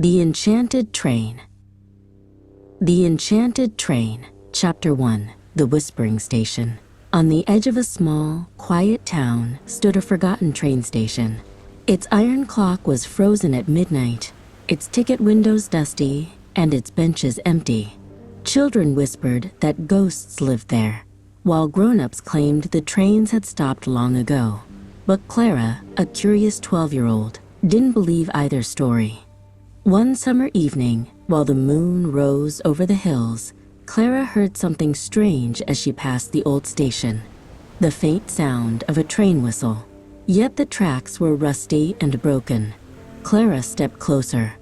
The Enchanted Train. The Enchanted Train, Chapter 1, The Whispering Station. On the edge of a small, quiet town stood a forgotten train station. Its iron clock was frozen at midnight, its ticket windows dusty, and its benches empty. Children whispered that ghosts lived there, while grown-ups claimed the trains had stopped long ago. But Clara, a curious 12-year-old, didn't believe either story. One summer evening, while the moon rose over the hills, Clara heard something strange as she passed the old station. The faint sound of a train whistle. Yet the tracks were rusty and broken. Clara stepped closer.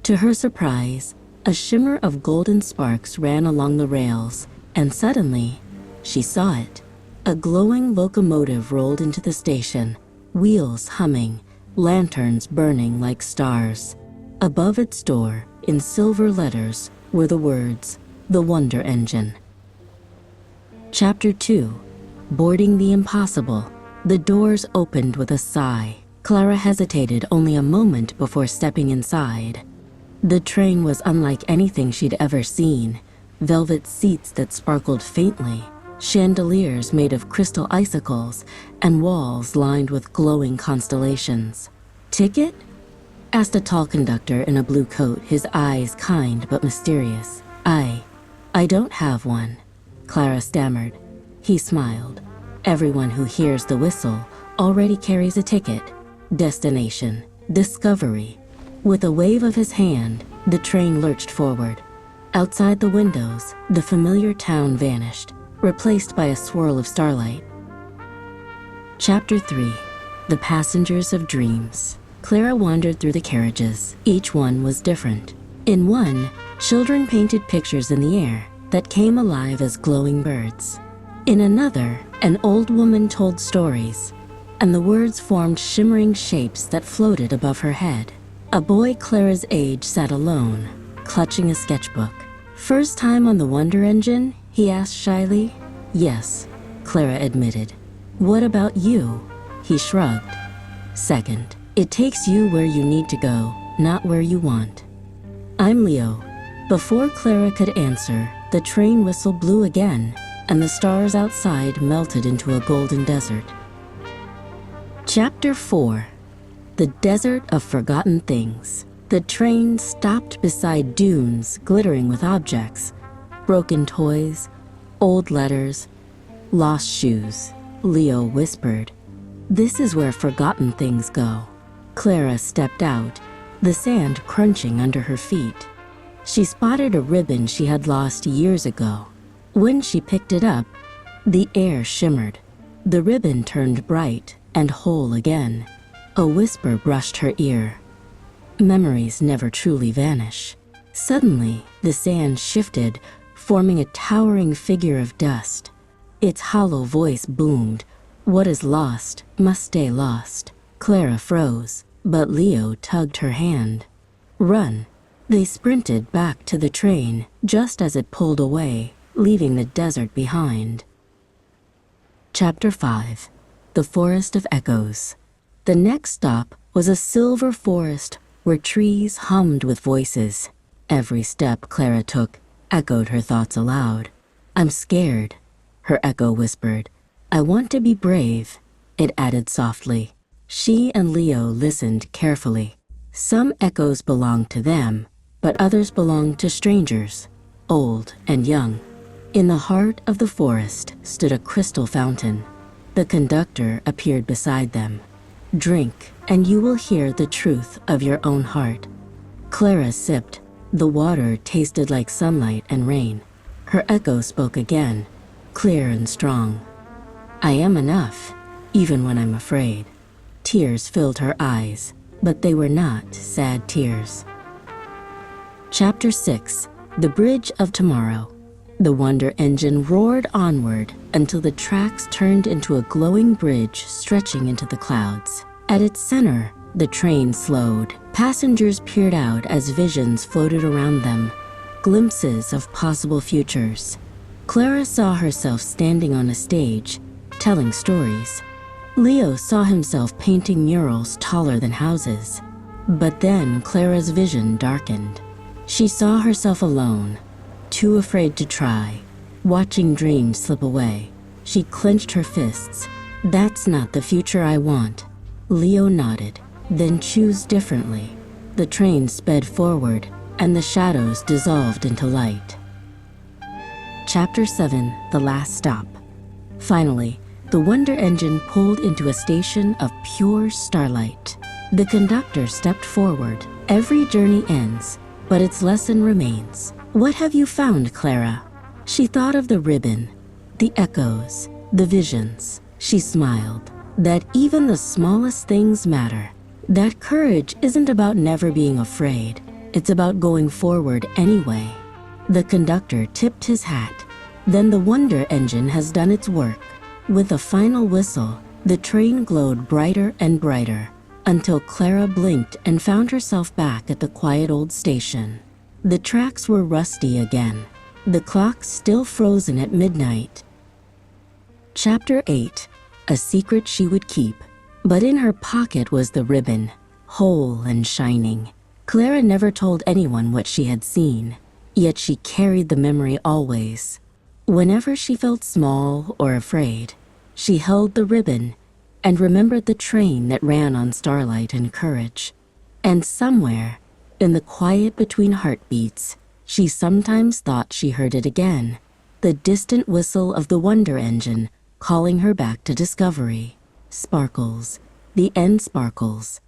To her surprise, a shimmer of golden sparks ran along the rails, and suddenly, she saw it. A glowing locomotive rolled into the station, wheels humming, lanterns burning like stars. Above its door, in silver letters, were the words, "The Wonder Engine." Chapter 2. Boarding the Impossible. The doors opened with a sigh. Clara hesitated only a moment before stepping inside. The train was unlike anything she'd ever seen. Velvet seats that sparkled faintly, chandeliers made of crystal icicles, and walls lined with glowing constellations. "Ticket?" asked a tall conductor in a blue coat, his eyes kind but mysterious. I don't have one," Clara stammered. He smiled. "Everyone who hears the whistle already carries a ticket. Destination, discovery." With a wave of his hand, the train lurched forward. Outside the windows, the familiar town vanished, replaced by a swirl of starlight. Chapter 3. The Passengers of Dreams. Clara wandered through the carriages. Each one was different. In one, children painted pictures in the air that came alive as glowing birds. In another, an old woman told stories, and the words formed shimmering shapes that floated above her head. A boy Clara's age sat alone, clutching a sketchbook. "First time on the Wonder Engine?" he asked shyly. "Yes," Clara admitted. "What about you?" He shrugged. "Second. It takes you where you need to go, not where you want." "I'm Leo." Before Clara could answer, the train whistle blew again, and the stars outside melted into a golden desert. Chapter 4. The Desert of Forgotten Things. The train stopped beside dunes glittering with objects, broken toys, old letters, lost shoes. Leo whispered, "This is where forgotten things go." Clara stepped out, the sand crunching under her feet. She spotted a ribbon she had lost years ago. When she picked it up, the air shimmered. The ribbon turned bright and whole again. A whisper brushed her ear. Memories never truly vanish. Suddenly, the sand shifted, forming a towering figure of dust. Its hollow voice boomed, "What is lost must stay lost." Clara froze, but Leo tugged her hand. "Run." They sprinted back to the train just as it pulled away, leaving the desert behind. Chapter 5. The Forest of Echoes. The next stop was a silver forest where trees hummed with voices. Every step Clara took echoed her thoughts aloud. "I'm scared," her echo whispered. "I want to be brave," it added softly. She and Leo listened carefully. Some echoes belonged to them, but others belonged to strangers, old and young. In the heart of the forest stood a crystal fountain. The conductor appeared beside them. "Drink, and you will hear the truth of your own heart." Clara sipped. The water tasted like sunlight and rain. Her echo spoke again, clear and strong. "I am enough, even when I'm afraid." Tears filled her eyes, but they were not sad tears. Chapter 6. The Bridge of Tomorrow. The Wonder Engine roared onward until the tracks turned into a glowing bridge stretching into the clouds. At its center, the train slowed. Passengers peered out as visions floated around them, glimpses of possible futures. Clara saw herself standing on a stage, telling stories. Leo saw himself painting murals taller than houses. But then Clara's vision darkened. She saw herself alone, too afraid to try, watching dreams slip away. She clenched her fists. "That's not the future I want." Leo nodded. "Then choose differently." The train sped forward, and the shadows dissolved into light. Chapter 7, The Last Stop. Finally, the Wonder Engine pulled into a station of pure starlight. The conductor stepped forward. "Every journey ends, but its lesson remains. What have you found, Clara?" She thought of the ribbon, the echoes, the visions. She smiled. That even the smallest things matter. That courage isn't about never being afraid. It's about going forward anyway. The conductor tipped his hat. Then the Wonder Engine has done its work. With a final whistle, the train glowed brighter and brighter, until Clara blinked and found herself back at the quiet old station. The tracks were rusty again, the clock still frozen at midnight. Chapter 8, A Secret She Would Keep. But in her pocket was the ribbon, whole and shining. Clara never told anyone what she had seen, yet she carried the memory always. Whenever she felt small or afraid, she held the ribbon and remembered the train that ran on starlight and courage. And somewhere, in the quiet between heartbeats, she sometimes thought she heard it again, the distant whistle of the Wonder Engine calling her back to discovery. Sparkles, the end sparkles,